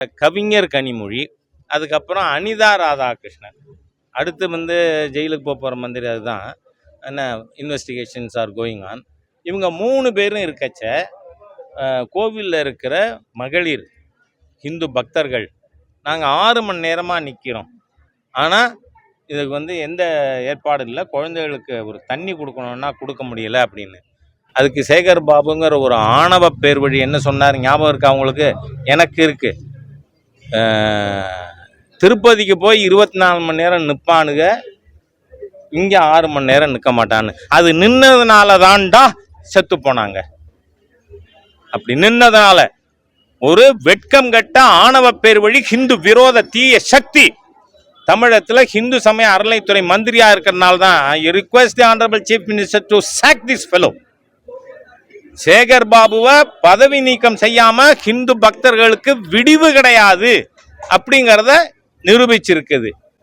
கவிஞர் கனிமொழி, அதுக்கப்புறம் அனிதா ராதாகிருஷ்ணன், அடுத்து ஜெயிலுக்கு போகிற மந்திரி. அதுதான் என்ன, இன்வெஸ்டிகேஷன்ஸ் ஆர் கோயிங் ஆன். இவங்க 3 பேரும் இருக்கச்ச கோவிலில் இருக்கிற மகளிர் ஹிந்து பக்தர்கள் நாங்கள் 6 மணி நேரமாக நிற்கிறோம். ஆனால் இதுக்கு எந்த ஏற்பாடு இல்லை. குழந்தைகளுக்கு ஒரு தண்ணி கொடுக்கணுன்னா கொடுக்க முடியலை அப்படின்னு. அதுக்கு சேகர் பாபுங்கிற ஒரு ஆணவ பேர் வழி என்ன சொன்னார் ஞாபகம் இருக்கா அவங்களுக்கு? எனக்கு இருக்கு. திருப்பதிக்கு போய் 24 மணி நேரம் நிற்பானுங்க, இங்கே 6 மணி நேரம் நிற்க மாட்டான்னு. அது நின்னதுனால தான்டா செத்து போனாங்க. அப்படி நின்னதுனால ஒரு வெட்கம் கட்ட ஆணவ பேர் வழி ஹிந்து விரோத தீய சக்தி தமிழகத்தில் ஹிந்து சமய அறநிலைத்துறை மந்திரியா இருக்கிறதுனால தான் request the honourable chief minister to sack this fellow. Sekar பாபுவை பதவி நீக்கம் செய்யாம ஹிந்து பக்தர்களுக்கு விடிவு கிடையாது அப்படிங்கிறத நிரூபிச்சிருக்குது.